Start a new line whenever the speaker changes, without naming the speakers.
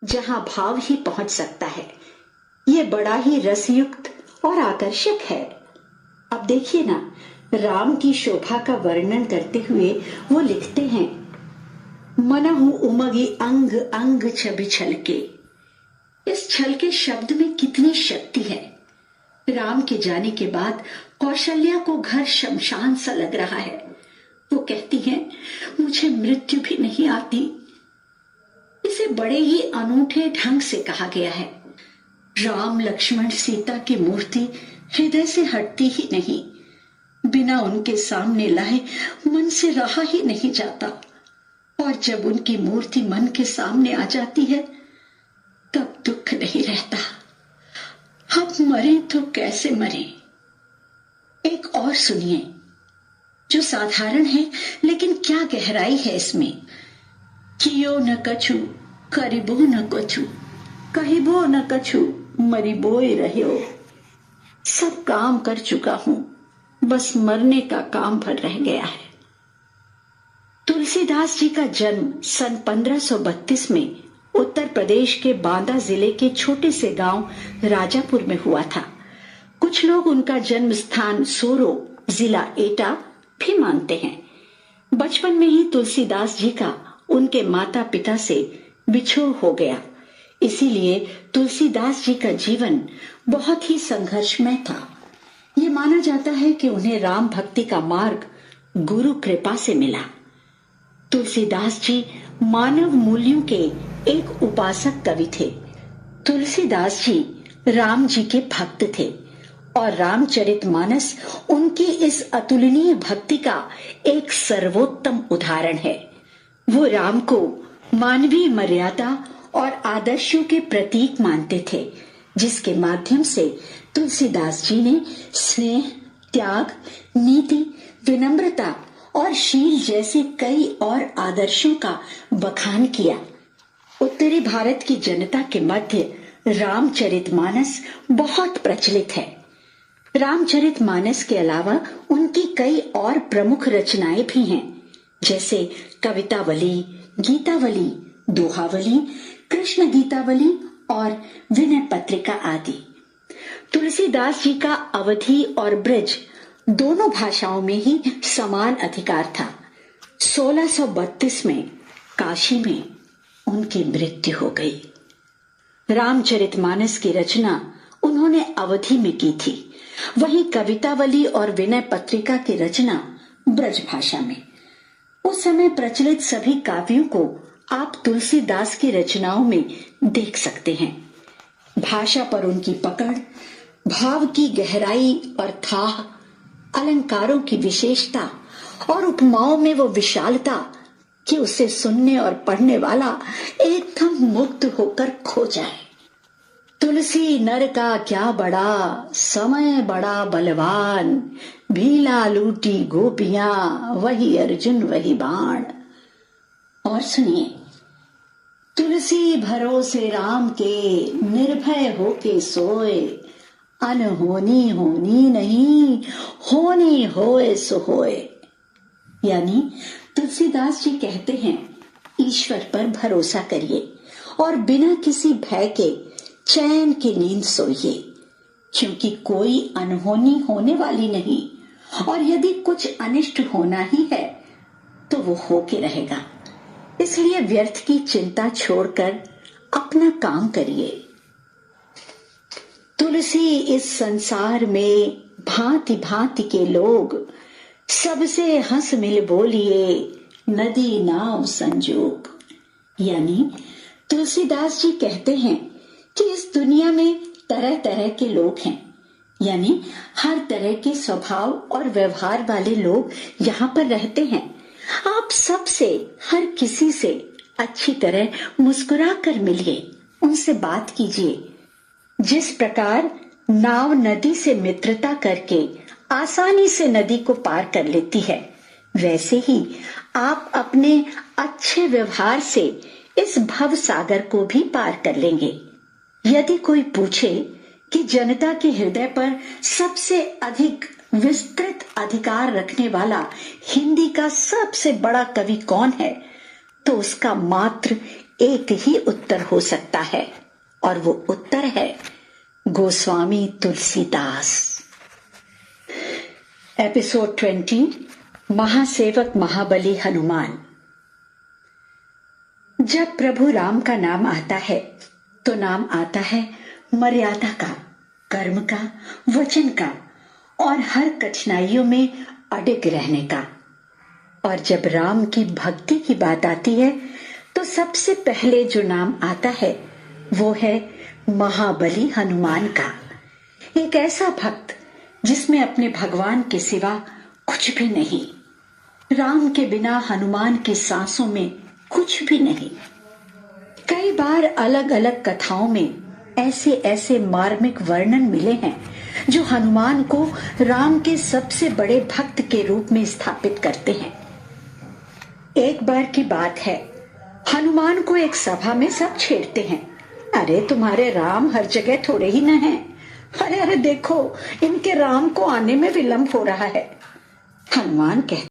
जहां भाव ही पहुंच सकता है। ये बड़ा ही रसयुक्त और आकर्षक है। अब देखिए ना, राम की शोभा का वर्णन करते हुए वो लिखते हैं, मनहु उमगी अंग अंग छवि छलके। इस छलके शब्द में कितनी शक्ति है। राम के जाने के बाद कौशल्या को घर शमशान सा लग रहा है। वो कहती हैं, मुझे मृत्यु भी नहीं आती। इसे बड़े ही अनूठे ढंग से कहा गया है। राम लक्ष्मण सीता की मूर्ति हृदय से हटती ही नहीं। बिना उनके सामने लाए मन से रहा ही नहीं जाता। और जब उनकी मूर्ति मन के सामने आ जाती है तब दुख नहीं रहता। अब मरे तो कैसे मरे। एक और सुनिए, जो साधारण है लेकिन क्या गहराई है इसमें। कियो न कछु करिबो न कछु, कहिबो न कछु मरिबोए रह्यो। सब काम कर चुका हूं, बस मरने का काम भर रह गया है। तुलसीदास जी का जन्म सन 1532 में उत्तर प्रदेश के बांदा जिले के छोटे से गांव राजापुर में हुआ था। कुछ लोग उनका जन्म स्थान सोरो, जिला एटा भी मानते हैं। बचपन में ही तुलसीदास जी का उनके माता पिता से बिछोह हो गया। इसीलिए तुलसीदास जी का जीवन बहुत ही संघर्षमय था। ये माना जाता है कि उन्हें राम भक्ति का मार्ग गुरु कृपा से मिला। तुलसीदास जी मानव मूल्यों के एक उपासक कवि थे। तुलसीदास जी राम जी के भक्त थे और रामचरितमानस उनकी इस अतुलनीय भक्ति का एक सर्वोत्तम उदाहरण है। वो राम को मानवीय मर्यादा और आदर्शों के प्रतीक मानते थे, जिसके माध्यम से तुलसीदास जी ने स्नेह, त्याग, नीति, विनम्रता और शील जैसे कई और आदर्शों का बखान किया। उत्तरी भारत की जनता के मध्य रामचरितमानस बहुत प्रचलित है। रामचरितमानस के अलावा उनकी कई और प्रमुख रचनाएं भी हैं, जैसे कवितावली, गीतावली, दोहावली, कृष्ण गीतावली और विनय पत्रिका आदि। तुलसीदास जी का अवधी और ब्रज दोनों भाषाओं में ही समान अधिकार था। 1632 में काशी में उनकी मृत्यु हो गई। रामचरितमानस की रचना उन्होंने अवधी में की थी, वहीं कवितावली और विनय पत्रिका की रचना ब्रज भाषा में। उस समय प्रचलित सभी काव्यों को आप तुलसीदास की रचनाओं में देख सकते हैं। भाषा पर उनकी पकड़, भाव की गहराई और थाह, अलंकारों की विशेषता और उपमाओं में वो विशालता कि उसे सुनने और पढ़ने वाला एकदम मुग्ध होकर खो जाए। तुलसी नर का क्या बड़ा, समय बड़ा बलवान, भीला लूटी गोपियां, वही अर्जुन वही बाण। और सुनिए, तुलसी भरोसे राम के, निर्भय होके सोए, अनहोनी होनी नहीं, होनी होए सो होए। यानी तुलसीदास जी कहते हैं, ईश्वर पर भरोसा करिए और बिना किसी भय के चैन की नींद सोइए, क्योंकि कोई अनहोनी होने वाली नहीं, और यदि कुछ अनिष्ट होना ही है तो वो होके रहेगा। इसलिए व्यर्थ की चिंता छोड़कर अपना काम करिए। तुलसी इस संसार में भांति भांति के लोग, सबसे हंस मिल बोलिए, नदी नाव संजोग। यानी तुलसीदास जी कहते हैं कि इस दुनिया में तरह तरह के लोग हैं, यानी हर तरह के स्वभाव और व्यवहार वाले लोग यहाँ पर रहते हैं। आप सबसे, हर किसी से अच्छी तरह मुस्कुरा कर मिलिए, उनसे बात कीजिए। जिस प्रकार नाव नदी से मित्रता करके आसानी से नदी को पार कर लेती है, वैसे ही आप अपने अच्छे व्यवहार से इस भव सागर को भी पार कर लेंगे। यदि कोई पूछे कि जनता के हृदय पर सबसे अधिक विस्तृत अधिकार रखने वाला हिंदी का सबसे बड़ा कवि कौन है, तो उसका मात्र एक ही उत्तर हो सकता है, और वो उत्तर है गोस्वामी तुलसीदास। एपिसोड 20, महासेवक महाबली हनुमान। जब प्रभु राम का नाम आता है तो नाम आता है मर्यादा का, कर्म का, वचन का और हर कठिनाइयों में अडिग रहने का। और जब राम की भक्ति की बात आती है तो सबसे पहले जो नाम आता है वो है महाबली हनुमान का। एक ऐसा भक्त जिसमें अपने भगवान के सिवा कुछ भी नहीं। राम के बिना हनुमान की सांसों में कुछ भी नहीं। कई बार अलग अलग कथाओं में ऐसे ऐसे मार्मिक वर्णन मिले हैं जो हनुमान को राम के सबसे बड़े भक्त के रूप में स्थापित करते हैं। एक बार की बात है, हनुमान को एक सभा में सब छेड़ते हैं, अरे तुम्हारे राम हर जगह थोड़े ही न हैं। अरे अरे देखो, इनके राम को आने में विलंब हो रहा है। हनुमान कहते